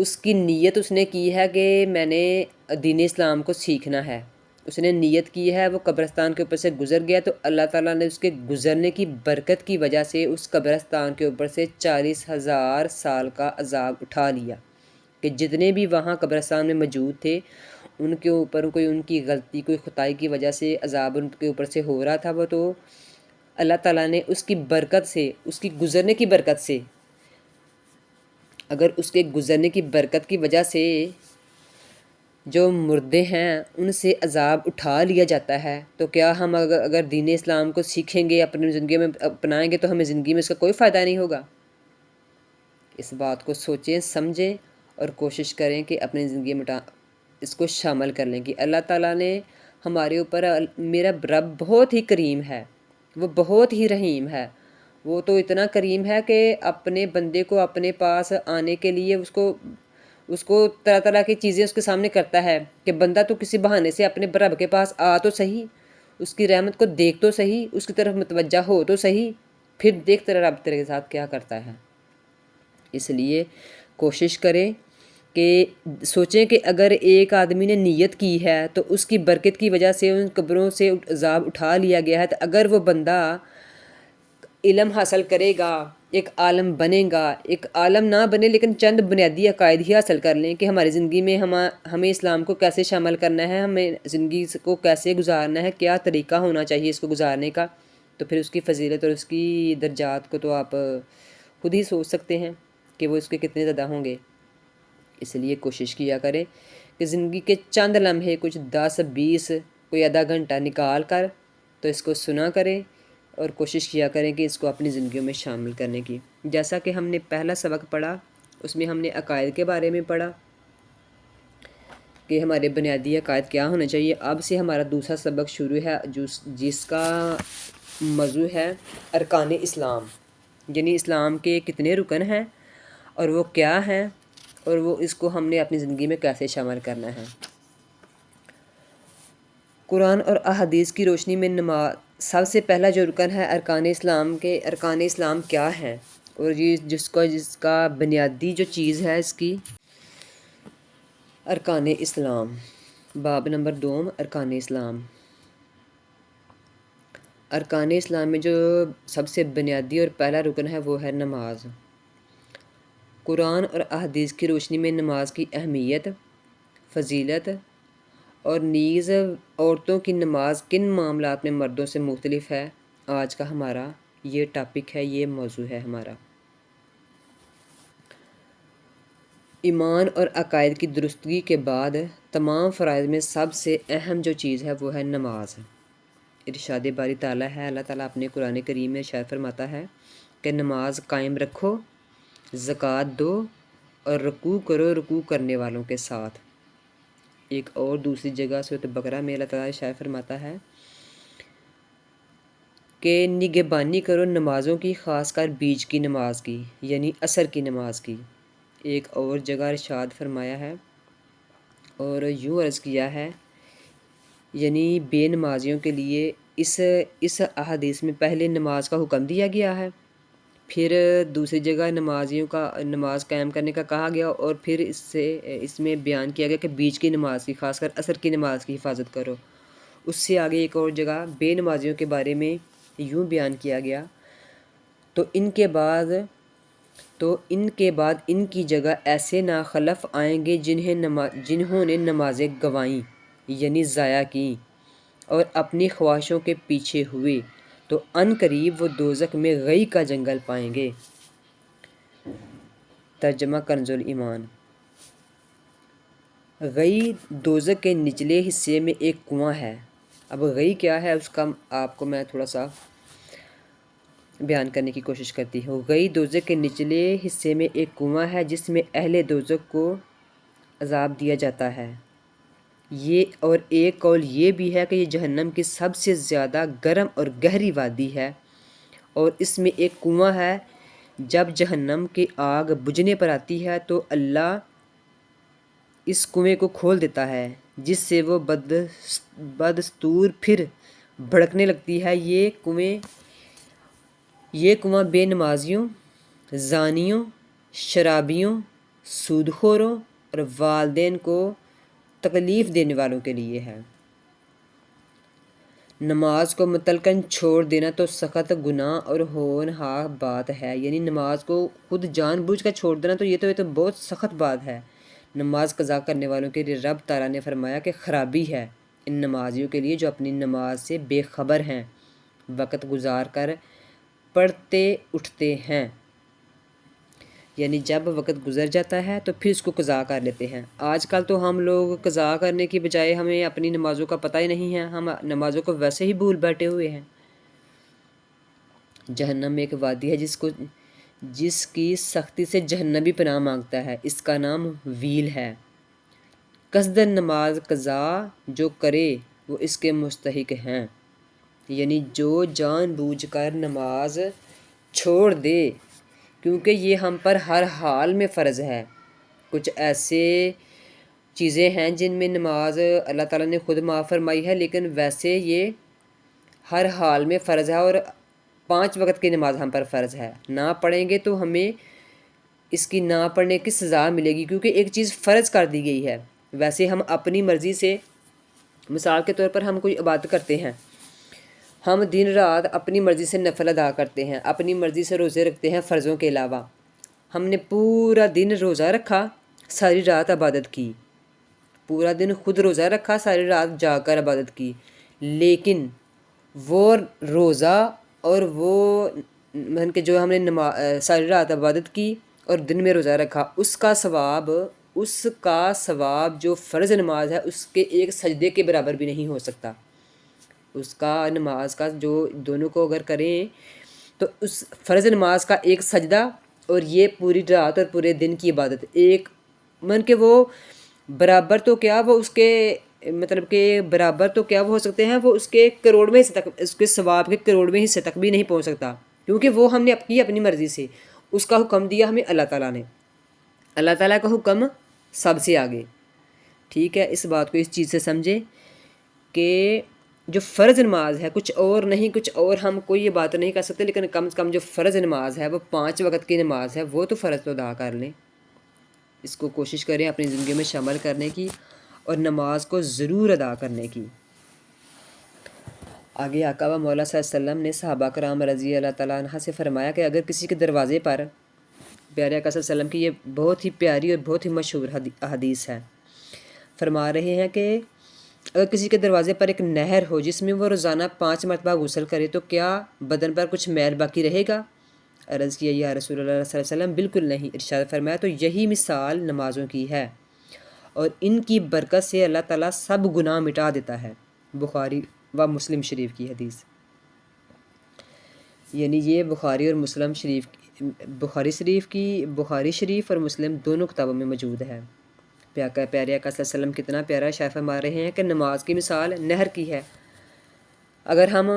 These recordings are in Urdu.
اس کی نیت اس نے کی ہے کہ میں نے دین اسلام کو سیکھنا ہے، اس نے نیت کی ہے، وہ قبرستان کے اوپر سے گزر گیا تو اللہ تعالیٰ نے اس کے گزرنے کی برکت کی وجہ سے اس قبرستان کے اوپر سے 40,000 سال کا عذاب اٹھا لیا، کہ جتنے بھی وہاں قبرستان میں موجود تھے ان کے اوپر کوئی ان کی غلطی، کوئی خطائی کی وجہ سے عذاب ان کے اوپر سے ہو رہا تھا، وہ تو اللہ تعالیٰ نے اس کی برکت سے، اس کی گزرنے کی برکت سے، اگر اس کے گزرنے کی برکت کی وجہ سے جو مردے ہیں ان سے عذاب اٹھا لیا جاتا ہے، تو کیا ہم اگر دین اسلام کو سیکھیں گے، اپنی زندگی میں اپنائیں گے، تو ہمیں زندگی میں اس کا کوئی فائدہ نہیں ہوگا؟ اس بات کو سوچیں، سمجھیں اور کوشش کریں کہ اپنی زندگی میں اس کو شامل کر لیں کہ اللہ تعالیٰ نے ہمارے اوپر، میرا رب بہت ہی کریم ہے، وہ بہت ہی رحیم ہے، وہ تو اتنا کریم ہے کہ اپنے بندے کو اپنے پاس آنے کے لیے اس کو طرح طرح کی چیزیں اس کے سامنے کرتا ہے کہ بندہ تو کسی بہانے سے اپنے رب کے پاس آ تو صحیح، اس کی رحمت کو دیکھ تو صحیح، اس کی طرف متوجہ ہو تو صحیح، پھر دیکھ تیرا رب تیرے کے ساتھ کیا کرتا ہے۔ اس لیے کوشش کریں کہ سوچیں کہ اگر ایک آدمی نے نیت کی ہے تو اس کی برکت کی وجہ سے ان قبروں سے عذاب اٹھا لیا گیا ہے، تو اگر وہ بندہ علم حاصل کرے گا، ایک عالم بنے گا، ایک عالم نہ بنے لیکن چند بنیادی عقائد ہی حاصل کر لیں کہ ہماری زندگی میں ہمیں اسلام کو کیسے شامل کرنا ہے، ہمیں زندگی کو کیسے گزارنا ہے، کیا طریقہ ہونا چاہیے اس کو گزارنے کا، تو پھر اس کی فضیلت اور اس کی درجات کو تو آپ خود ہی سوچ سکتے ہیں کہ وہ اس کے کتنے زیادہ ہوں گے۔ اس لیے کوشش کیا کریں کہ زندگی کے چند لمحے، کچھ 10-20، کوئی آدھا گھنٹہ نکال کر تو اس کو سنا کریں اور کوشش کیا کریں کہ اس کو اپنی زندگیوں میں شامل کرنے کی۔ جیسا کہ ہم نے پہلا سبق پڑھا، اس میں ہم نے عقائد کے بارے میں پڑھا کہ ہمارے بنیادی عقائد کیا ہونا چاہیے۔ اب سے ہمارا دوسرا سبق شروع ہے جس کا موضوع ہے ارکان اسلام، یعنی اسلام کے کتنے رکن ہیں اور وہ کیا ہیں، اور وہ اس کو ہم نے اپنی زندگی میں کیسے شامل کرنا ہے۔ قرآن اور احادیث کی روشنی میں نماز سب سے پہلا جو رکن ہے ارکان اسلام کے، ارکان اسلام کیا ہیں، اور یہ جس کا بنیادی جو چیز ہے اس کی ارکان اسلام، باب نمبر 2 ارکان اسلام۔ ارکان اسلام میں جو سب سے بنیادی اور پہلا رکن ہے وہ ہے نماز۔ قرآن اور احادیث کی روشنی میں نماز کی اہمیت، فضیلت اور نیز عورتوں کی نماز کن معاملات میں مردوں سے مختلف ہے، آج کا ہمارا یہ ٹاپک ہے، یہ موضوع ہے ہمارا۔ ایمان اور عقائد کی درستگی کے بعد تمام فرائض میں سب سے اہم جو چیز ہے وہ ہے نماز۔ ارشاد باری تعالیٰ ہے، اللہ تعالیٰ اپنے قرآن کریم میں ارشاد فرماتا ہے کہ نماز قائم رکھو، زکوٰۃ دو اور رکوع کرو رکوع کرنے والوں کے ساتھ۔ ایک اور دوسری جگہ سورۃ بقرہ میں اللہ تعالیٰ ارشاد فرماتا ہے کہ نگہبانی کرو نمازوں کی، خاص کر بیچ کی نماز کی، یعنی عصر کی نماز کی۔ ایک اور جگہ ارشاد فرمایا ہے اور یوں عرض کیا ہے، یعنی بے نمازیوں کے لیے اس احادیث میں پہلے نماز کا حکم دیا گیا ہے، پھر دوسری جگہ نمازیوں کا نماز قائم کرنے کا کہا گیا، اور پھر اس میں بیان کیا گیا کہ بیچ کی نماز کی، خاص کر عصر کی نماز کی حفاظت کرو۔ اس سے آگے ایک اور جگہ بے نمازیوں کے بارے میں یوں بیان کیا گیا، تو ان کے بعد ان کی جگہ ایسے ناخلف آئیں گے جنہوں نے نمازیں گنوائیں، یعنی ضائع کیں، اور اپنی خواہشوں کے پیچھے ہوئے، تو ان قریب وہ دوزخ میں غی کا جنگل پائیں گے۔ ترجمہ کنز الایمان۔ غی دوزخ کے نچلے حصے میں ایک کنواں ہے۔ اب غی کیا ہے اس کا آپ کو میں تھوڑا سا بیان کرنے کی کوشش کرتی ہوں۔ غی دوزخ کے نچلے حصے میں ایک کنواں ہے جس میں اہل دوزخ کو عذاب دیا جاتا ہے۔ اور ایک قول یہ بھی ہے کہ یہ جہنم کی سب سے زیادہ گرم اور گہری وادی ہے، اور اس میں ایک کنواں ہے۔ جب جہنم کی آگ بجھنے پر آتی ہے تو اللہ اس کنویں کو کھول دیتا ہے، جس سے وہ بدستور پھر بھڑکنے لگتی ہے۔ یہ کنواں بے نمازیوں، زانیوں، شرابیوں، سود خوروں اور والدین کو تکلیف دینے والوں کے لیے ہے۔ نماز کو مطلقاً چھوڑ دینا تو سخت گناہ اور ہونہار بات ہے، یعنی نماز کو خود جان بوجھ کر چھوڑ دینا تو یہ تو بہت سخت بات ہے۔ نماز قضا کرنے والوں کے لیے رب تعالیٰ نے فرمایا کہ خرابی ہے ان نمازیوں کے لیے جو اپنی نماز سے بے خبر ہیں، وقت گزار کر پڑھتے اٹھتے ہیں، یعنی جب وقت گزر جاتا ہے تو پھر اس کو قضا کر لیتے ہیں۔ آج کل تو ہم لوگ قضا کرنے کی بجائے ہمیں اپنی نمازوں کا پتہ ہی نہیں ہے، ہم نمازوں کو ویسے ہی بھول بیٹھے ہوئے ہیں۔ جہنم ایک وادی ہے جس کی سختی سے جہنمی پناہ مانگتا ہے، اس کا نام ویل ہے۔ قصداً نماز قضا جو کرے وہ اس کے مستحق ہیں، یعنی جو جان بوجھ کر نماز چھوڑ دے، کیونکہ یہ ہم پر ہر حال میں فرض ہے۔ کچھ ایسے چیزیں ہیں جن میں نماز اللہ تعالیٰ نے خود معاف فرمائی ہے، لیکن ویسے یہ ہر حال میں فرض ہے، اور 5 وقت کی نماز ہم پر فرض ہے۔ نہ پڑھیں گے تو ہمیں اس کی نہ پڑھنے کی سزا ملے گی، کیونکہ ایک چیز فرض کر دی گئی ہے۔ ویسے ہم اپنی مرضی سے، مثال کے طور پر ہم کوئی عبادت کرتے ہیں، ہم دن رات اپنی مرضی سے نفل ادا کرتے ہیں، اپنی مرضی سے روزے رکھتے ہیں فرضوں کے علاوہ۔ ہم نے پورا دن روزہ رکھا، ساری رات عبادت کی، پورا دن خود روزہ رکھا، ساری رات جاگ کر عبادت کی، لیکن وہ روزہ اور وہ جو ہم نے ساری رات عبادت کی اور دن میں روزہ رکھا، اس کا ثواب جو فرض نماز ہے اس کے ایک سجدے کے برابر بھی نہیں ہو سکتا۔ اس کا نماز کا جو دونوں کو اگر کریں تو اس فرض نماز کا ایک سجدہ اور یہ پوری رات اور پورے دن کی عبادت ایک کہ وہ برابر تو کیا، وہ اس کے مطلب کہ برابر تو کیا وہ ہو سکتے ہیں، وہ اس کے کروڑویں حصے تک، اس کے ثواب کے کروڑویں حصے تک بھی نہیں پہنچ سکتا، کیونکہ وہ ہم نے اپنی مرضی سے، اس کا حکم دیا ہمیں اللہ تعالیٰ نے، اللہ تعالیٰ کا حکم سب سے آگے۔ ٹھیک ہے، اس بات کو اس چیز سے سمجھیں کہ جو فرض نماز ہے کچھ اور نہیں، کچھ اور ہم کوئی یہ بات نہیں کر سکتے، لیکن کم از کم جو فرض نماز ہے وہ 5 وقت کی نماز ہے، وہ تو فرض تو ادا کر لیں۔ اس کو کوشش کریں اپنی زندگی میں شامل کرنے کی اور نماز کو ضرور ادا کرنے کی۔ آگے آقا و مولا صلی اللہ علیہ وسلم نے صحابہ کرام رضی اللہ تعالیٰ عنہ سے فرمایا کہ اگر کسی کے دروازے پر، پیارے آقا صلی اللہ علیہ وسلم کی یہ بہت ہی پیاری اور بہت ہی مشہور حدیث ہے، فرما رہے ہیں کہ اگر کسی کے دروازے پر ایک نہر ہو جس میں وہ روزانہ 5 مرتبہ غسل کرے تو کیا بدن پر کچھ میل باقی رہے گا؟ عرض کیا یا رسول اللہ صلی اللہ علیہ وسلم بالکل نہیں۔ ارشاد فرمایا تو یہی مثال نمازوں کی ہے اور ان کی برکت سے اللہ تعالیٰ سب گناہ مٹا دیتا ہے۔ بخاری و مسلم شریف کی حدیث، یعنی یہ بخاری اور مسلم شریف، بخاری شریف اور مسلم دونوں کتابوں میں موجود ہے۔ پیارے آقا صلی اللہ علیہ وسلم کتنا پیارا شاعر فرما رہے ہیں کہ نماز کی مثال نہر کی ہے۔ اگر ہم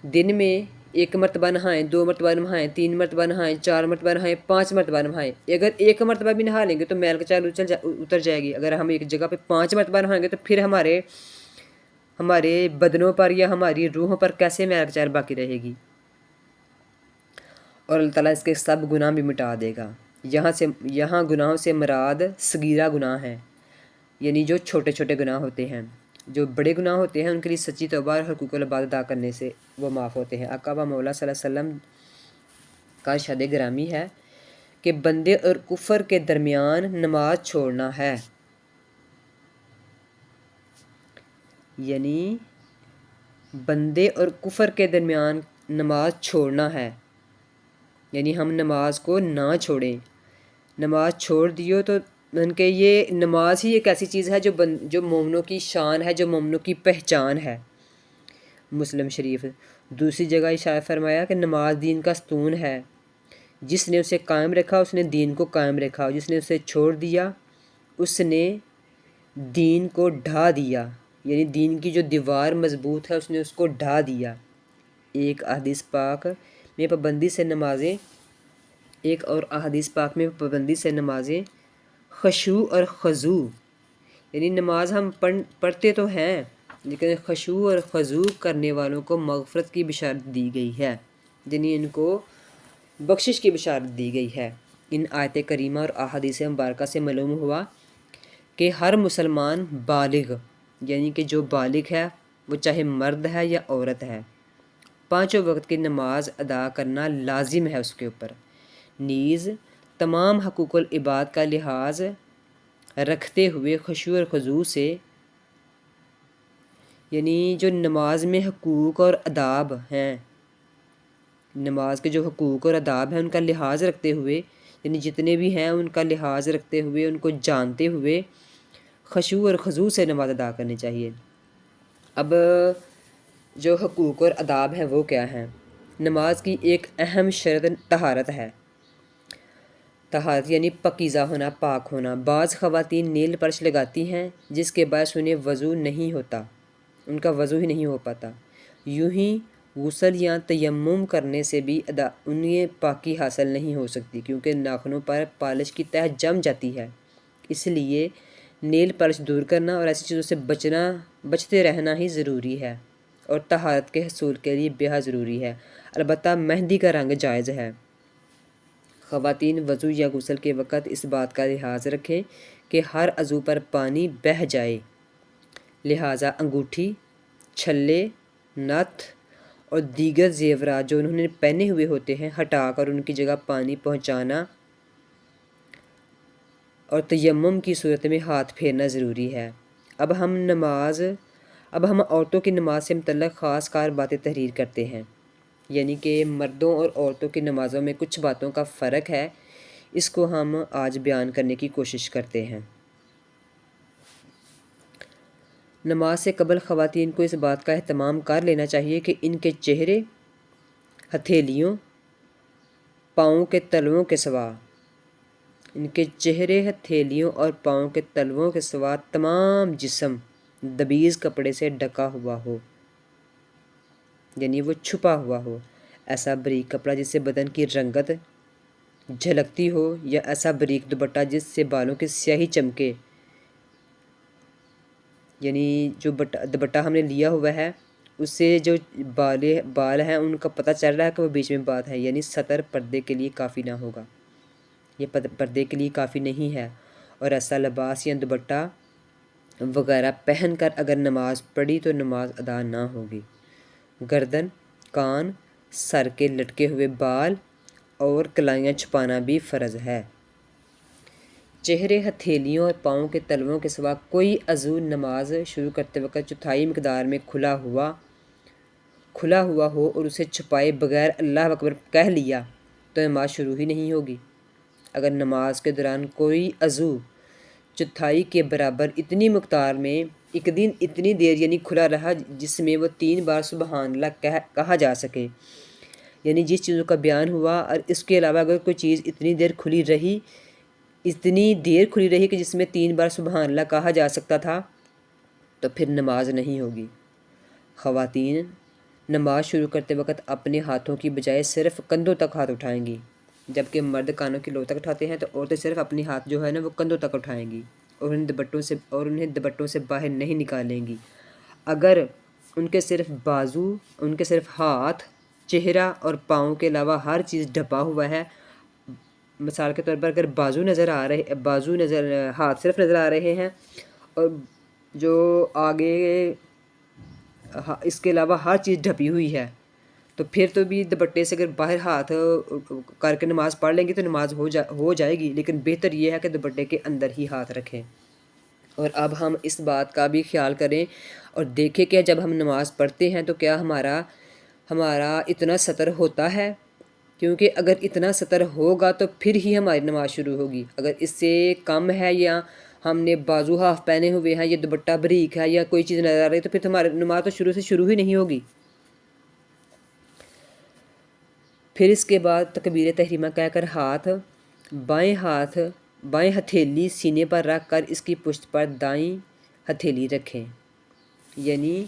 دن میں 1 مرتبہ نہائیں، 2 مرتبہ نہائیں، 3 مرتبہ نہائیں، 4 مرتبہ نہائیں، 5 مرتبہ نہائیں، اگر 1 مرتبہ بھی نہا لیں گے تو میل کا چال اتر جائے گی۔ اگر ہم ایک جگہ پہ 5 مرتبہ نہائیں گے تو پھر ہمارے بدنوں پر یا ہماری روحوں پر کیسے میل کا چال باقی رہے گی؟ اور اللہ تعالیٰ اس کے سب گناہ بھی مٹا دے گا۔ یہاں گناہوں سے مراد صغیرہ گناہ ہیں، یعنی جو چھوٹے چھوٹے گناہ ہوتے ہیں۔ جو بڑے گناہ ہوتے ہیں ان کے لیے سچی توبہ اور حقوق العباد ادا کرنے سے وہ معاف ہوتے ہیں۔ آقا و مولا صلی اللہ علیہ وسلم کا ارشاد گرامی ہے کہ بندے اور کفر کے درمیان نماز چھوڑنا ہے، یعنی بندے اور کفر کے درمیان نماز چھوڑنا ہے، یعنی ہم نماز کو نہ چھوڑیں۔ نماز چھوڑ دیو تو کہ یہ نماز ہی ایک ایسی چیز ہے جو مومنوں کی شان ہے، جو مومنوں کی پہچان ہے۔ مسلم شریف دوسری جگہ اشارہ فرمایا کہ نماز دین کا ستون ہے، جس نے اسے قائم رکھا اس نے دین کو قائم رکھا، جس نے اسے چھوڑ دیا اس نے دین کو ڈھا دیا، یعنی دین کی جو دیوار مضبوط ہے اس نے اس کو ڈھا دیا۔ ایک اور احادیث پاک میں پابندی سے نمازیں خشوع اور خضوع، یعنی نماز ہم پڑھتے تو ہیں لیکن خشوع اور خضوع کرنے والوں کو مغفرت کی بشارت دی گئی ہے، یعنی ان کو بخشش کی بشارت دی گئی ہے۔ ان آیت کریمہ اور احادیث مبارکہ سے معلوم ہوا کہ ہر مسلمان بالغ، یعنی کہ جو بالغ ہے وہ چاہے مرد ہے یا عورت ہے، 5 وقت کی نماز ادا کرنا لازم ہے اس کے اوپر، نیز تمام حقوق العباد کا لحاظ رکھتے ہوئے خشوع اور خضوع سے، یعنی جو نماز میں حقوق اور آداب ہیں، نماز کے جو حقوق اور آداب ہیں ان کا لحاظ رکھتے ہوئے، یعنی جتنے بھی ہیں ان کا لحاظ رکھتے ہوئے، ان کو جانتے ہوئے خشوع اور خضوع سے نماز ادا کرنی چاہیے۔ اب جو حقوق اور آداب ہیں وہ کیا ہیں؟ نماز کی ایک اہم شرط طہارت ہے۔ طہارت یعنی پاکیزہ ہونا، پاک ہونا۔ بعض خواتین نیل پالش لگاتی ہیں جس کے باعث انہیں وضو نہیں ہوتا، ان کا وضو ہی نہیں ہو پاتا۔ یوں ہی غسل یا تیمم کرنے سے بھی انہیں پاکی حاصل نہیں ہو سکتی، کیونکہ ناخنوں پر پالش کی تہ جم جاتی ہے۔ اس لیے نیل پالش دور کرنا اور ایسی چیزوں سے بچتے رہنا ہی ضروری ہے، اور طہارت کے حصول کے لیے بے حد ضروری ہے۔ البتہ مہندی کا رنگ جائز ہے۔ خواتین وضو یا غسل کے وقت اس بات کا لحاظ رکھیں کہ ہر عضو پر پانی بہہ جائے، لہٰذا انگوٹھی، چھلے، نتھ اور دیگر زیورات جو انہوں نے پہنے ہوئے ہوتے ہیں ہٹا کر ان کی جگہ پانی پہنچانا اور تیمم کی صورت میں ہاتھ پھیرنا ضروری ہے۔ اب ہم عورتوں کی نماز سے متعلق خاص باتیں تحریر کرتے ہیں، یعنی کہ مردوں اور عورتوں کی نمازوں میں کچھ باتوں کا فرق ہے، اس کو ہم آج بیان کرنے کی کوشش کرتے ہیں۔ نماز سے قبل خواتین کو اس بات کا اہتمام کر لینا چاہیے کہ ان کے چہرے، ہتھیلیوں، پاؤں کے تلووں کے سوا اور پاؤں کے تلووں کے سوا تمام جسم دبیز کپڑے سے ڈھکا ہوا ہو، یعنی وہ چھپا ہوا ہو۔ ایسا باریک کپڑا جس سے بدن کی رنگت جھلکتی ہو، یا ایسا باریک دوپٹہ جس سے بالوں کی سیاہی چمکے، یعنی جو دوپٹہ ہم نے لیا ہوا ہے اس سے جو بال ہیں ان کا پتہ چل رہا ہے کہ وہ بیچ میں بات ہے، یعنی سطر پردے کے لیے کافی نہ ہوگا، یہ پردے کے لیے کافی نہیں ہے۔ اور ایسا لباس یا دوپٹہ وغیرہ پہن کر اگر نماز پڑھی تو نماز ادا نہ ہوگی۔ گردن، کان، سر کے لٹکے ہوئے بال اور کلائیاں چھپانا بھی فرض ہے۔ چہرے، ہتھیلیوں اور پاؤں کے تلووں کے سوا کوئی عضو نماز شروع کرتے وقت چوتھائی مقدار میں کھلا ہوا ہو اور اسے چھپائے بغیر اللہ اکبر کہہ لیا تو نماز شروع ہی نہیں ہوگی۔ اگر نماز کے دوران کوئی عضو چوتھائی کے برابر اتنی مقدار میں اتنی دیر یعنی کھلا رہا جس میں وہ 3 بار سبحان اللہ کہا جا سکے، یعنی جس چیزوں کا بیان ہوا، اور اس کے علاوہ اگر کوئی چیز اتنی دیر کھلی رہی کہ جس میں 3 بار سبحان اللہ کہا جا سکتا تھا، تو پھر نماز نہیں ہوگی۔ خواتین نماز شروع کرتے وقت اپنے ہاتھوں کی بجائے صرف کندھوں تک ہاتھ اٹھائیں گی، جبکہ مرد کانوں کی لو تک اٹھاتے ہیں، تو عورتیں صرف اپنے ہاتھ جو ہے نا وہ کندھوں تک اٹھائیں گی اور انہیں دوپٹوں سے باہر نہیں نکالیں گی۔ اگر ان کے صرف ہاتھ، چہرہ اور پاؤں کے علاوہ ہر چیز ڈھپا ہوا ہے، مثال کے طور پر اگر ہاتھ صرف نظر آ رہے ہیں اور جو آگے اس کے علاوہ ہر چیز ڈھپی ہوئی ہے، تو پھر تو بھی دوپٹے سے اگر باہر ہاتھ کر کے نماز پڑھ لیں گے تو نماز ہو جائے گی، لیکن بہتر یہ ہے کہ دوپٹے کے اندر ہی ہاتھ رکھیں۔ اور اب ہم اس بات کا بھی خیال کریں اور دیکھیں کہ جب ہم نماز پڑھتے ہیں تو کیا ہمارا اتنا سطر ہوتا ہے، کیونکہ اگر اتنا سطر ہوگا تو پھر ہی ہماری نماز شروع ہوگی۔ اگر اس سے کم ہے یا ہم نے بازو ہاف پہنے ہوئے ہیں یا دوپٹہ بریک ہے یا کوئی چیز نظر آ رہی ہے تو پھر ہماری نماز تو شروع ہی نہیں ہوگی۔ پھر اس کے بعد تکبیر تحریمہ کہہ کر بائیں ہتھیلی سینے پر رکھ کر اس کی پشت پر دائیں ہتھیلی رکھیں، یعنی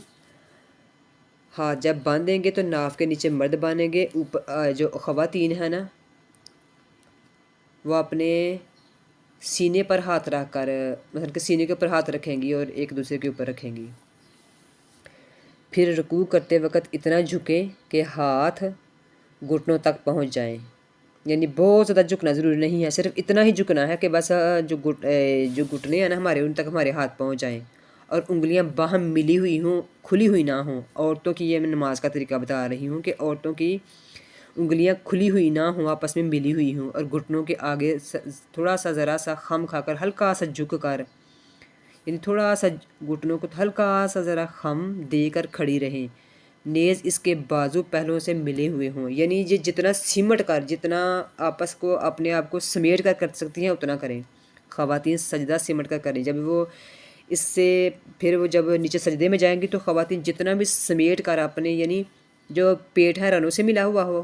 ہاتھ جب باندھیں گے تو ناف کے نیچے مرد باندھیں گے، جو خواتین ہیں نا وہ اپنے سینے پر ہاتھ رکھ کر مثلا کہ سینے کے اوپر ہاتھ رکھیں گی اور ایک دوسرے کے اوپر رکھیں گی۔ پھر رکوع کرتے وقت اتنا جھکیں کہ ہاتھ گھٹنوں تک پہنچ جائیں، یعنی بہت زیادہ جھکنا ضروری نہیں ہے، صرف اتنا ہی جھکنا ہے کہ بس جو گھٹنے ہیں نا ہمارے، ان تک ہمارے ہاتھ پہنچ جائیں، اور انگلیاں باہم ملی ہوئی ہوں، کھلی ہوئی نہ ہوں۔ عورتوں کی یہ میں نماز کا طریقہ بتا رہی ہوں کہ عورتوں کی انگلیاں کھلی ہوئی نہ ہوں، آپس میں ملی ہوئی ہوں، اور گھٹنوں کے آگے تھوڑا سا ذرا سا خم کھا کر، ہلکا سا جھک کر، یعنی تھوڑا سا گھٹنوں کو ہلکا سا ذرا خم دے کر کھڑی رہیں، نیز اس کے بازو پہلوؤں سے ملے ہوئے ہوں۔ یعنی یہ جتنا سمٹ کر، جتنا آپس کو اپنے آپ کو سمیٹ کر سکتی ہیں اتنا کریں۔ خواتین سجدہ سمٹ کر کریں، جب وہ اس سے پھر وہ جب نیچے سجدے میں جائیں گی تو خواتین جتنا بھی سمیٹ کر اپنے، یعنی جو پیٹ ہے رنوں سے ملا ہوا ہو،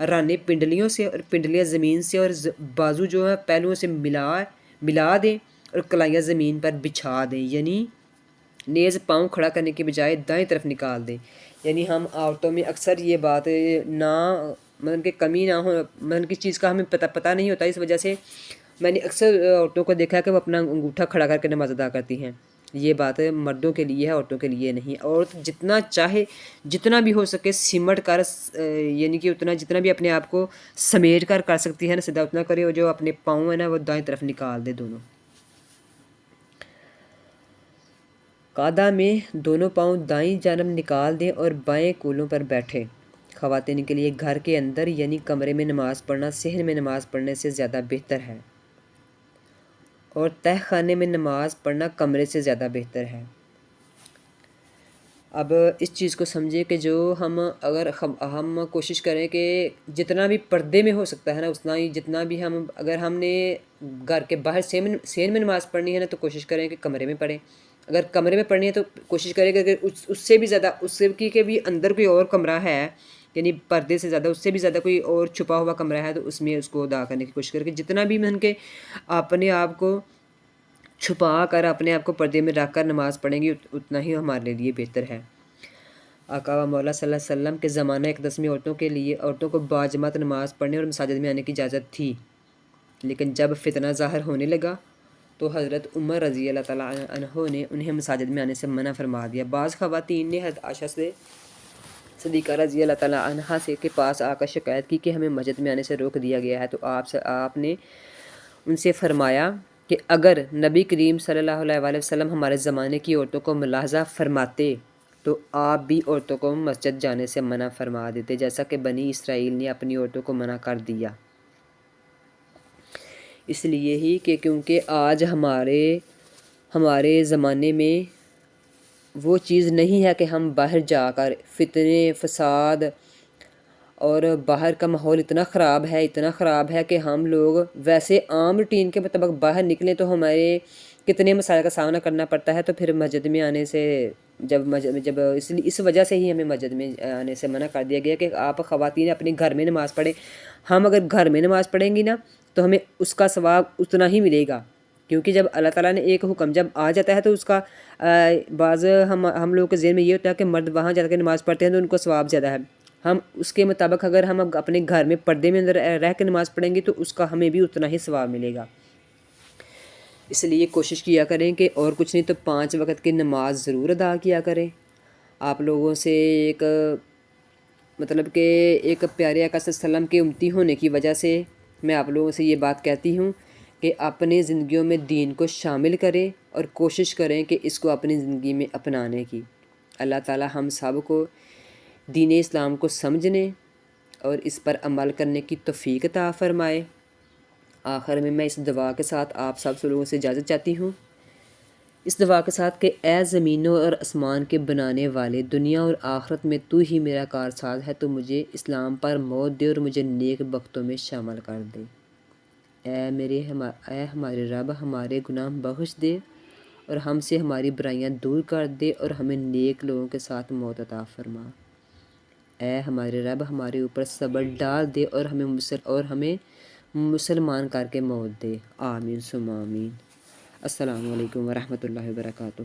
رانے پنڈلیوں سے اور پنڈلیاں زمین سے، اور بازو جو ہے پہلوؤں سے ملا دیں، اور کلائیاں زمین پر بچھا دیں، یعنی نیز پاؤں کھڑا کرنے کے بجائے دائیں طرف نکال دیں۔ یعنی ہم عورتوں میں اکثر یہ بات نہ مطلب کہ کمی نہ ہو، مطلب کس چیز کا ہمیں پتہ نہیں ہوتا، اس وجہ سے میں نے اکثر عورتوں کو دیکھا کہ وہ اپنا انگوٹھا کھڑا کر کے نماز ادا کرتی ہیں۔ یہ بات مردوں کے لیے ہے، عورتوں کے لیے نہیں۔ عورت جتنا چاہے، جتنا بھی ہو سکے سمٹ کر، یعنی کہ اتنا جتنا بھی اپنے آپ کو سمیٹ کر سکتی ہے نا سیدھا اتنا کرے، اور جو اپنے پاؤں ہیں نا وہ دائیں طرف نکال دے دونوں۔ قعدہ میں دونوں پاؤں دائیں جانب نکال دیں اور بائیں کولوں پر بیٹھیں۔ خواتین کے لیے گھر کے اندر یعنی کمرے میں نماز پڑھنا صحن میں نماز پڑھنے سے زیادہ بہتر ہے، اور تہ خانے میں نماز پڑھنا کمرے سے زیادہ بہتر ہے۔ اب اس چیز کو سمجھے کہ جو اگر ہم کوشش کریں کہ جتنا بھی پردے میں ہو سکتا ہے نا اتنا ہی، جتنا بھی اگر ہم نے گھر کے باہر صحن میں نماز پڑھنی ہے نا تو کوشش کریں کہ کمرے میں پڑھیں، اگر کمرے میں پڑھنی ہے تو کوشش کریں کہ اگر اس سے بھی زیادہ، اس سے کہ بھی اندر کوئی اور کمرہ ہے، یعنی پردے سے زیادہ اس سے بھی زیادہ کوئی اور چھپا ہوا کمرہ ہے تو اس میں اس کو ادا کرنے کی کوشش کریں کہ جتنا بھی من کے اپنے آپ کو چھپا کر اپنے آپ کو پردے میں رکھ کر نماز پڑھیں گی اتنا ہی ہمارے لیے بہتر ہے۔ آقا و مولا صلی اللہ علیہ وسلم کے زمانہ اقدس میں عورتوں کو باجماعت نماز پڑھنے اور مساجد میں آنے کی اجازت تھی، لیکن جب فتنہ ظاہر ہونے لگا تو حضرت عمر رضی اللہ تعالیٰ عنہ نے انہیں مساجد میں آنے سے منع فرما دیا۔ بعض خواتین نے حضرت عائشہ سے صدیقہ رضی اللہ تعالیٰ عنہ سے کے پاس آ کر شکایت کی کہ ہمیں مسجد میں آنے سے روک دیا گیا ہے، تو آپ نے ان سے فرمایا کہ اگر نبی کریم صلی اللہ علیہ وسلم ہمارے زمانے کی عورتوں کو ملاحظہ فرماتے تو آپ بھی عورتوں کو مسجد جانے سے منع فرما دیتے، جیسا کہ بنی اسرائیل نے اپنی عورتوں کو منع کر دیا۔ اس لیے ہی کہ کیونکہ آج ہمارے زمانے میں وہ چیز نہیں ہے کہ ہم باہر جا کر فتنے فساد، اور باہر کا ماحول اتنا خراب ہے کہ ہم لوگ ویسے عام روٹین کے مطابق باہر نکلیں تو ہمارے کتنے مسائل کا سامنا کرنا پڑتا ہے، تو پھر مسجد میں آنے سے اس وجہ سے ہی ہمیں مسجد میں آنے سے منع کر دیا گیا کہ آپ خواتین اپنے گھر میں نماز پڑھیں۔ ہم اگر گھر میں نماز پڑھیں گی نا تو ہمیں اس کا ثواب اتنا ہی ملے گا، کیونکہ جب اللہ تعالیٰ نے ایک حکم جب آ جاتا ہے تو اس کا بعض ہم لوگوں کے ذہن میں یہ ہوتا ہے کہ مرد وہاں جا کے نماز پڑھتے ہیں تو ان کو ثواب زیادہ ہے۔ ہم اس کے مطابق اگر ہم اپنے گھر میں پردے میں اندر رہ کے نماز پڑھیں گے تو اس کا ہمیں بھی اتنا ہی ثواب ملے گا۔ اس لیے کوشش کیا کریں کہ اور کچھ نہیں تو 5 وقت کی نماز ضرور ادا کیا کریں۔ آپ لوگوں سے مطلب کہ ایک پیارے آقا صلی اللہ علیہ وسلم کے امتی ہونے کی وجہ سے میں آپ لوگوں سے یہ بات کہتی ہوں کہ اپنی زندگیوں میں دین کو شامل کریں اور کوشش کریں کہ اس کو اپنی زندگی میں اپنانے کی۔ اللہ تعالیٰ ہم سب کو دین اسلام کو سمجھنے اور اس پر عمل کرنے کی توفیق عطا فرمائے۔ آخر میں اس دعا کے ساتھ آپ سب لوگوں سے اجازت چاہتی ہوں، اس دعا کے ساتھ کہ اے زمینوں اور آسمان کے بنانے والے، دنیا اور آخرت میں تو ہی میرا کارساز ہے، تو مجھے اسلام پر موت دے اور مجھے نیک بختوں میں شامل کر دے۔ اے ہمارے رب، ہمارے گناہ بخش دے اور ہم سے ہماری برائیاں دور کر دے اور ہمیں نیک لوگوں کے ساتھ موت عطا فرما۔ اے ہمارے رب، ہمارے اوپر صبر ڈال دے اور ہمیں مسلمان کر کے موت دے۔ آمین ثم آمین۔ السلام علیکم ورحمۃ اللہ وبرکاتہ۔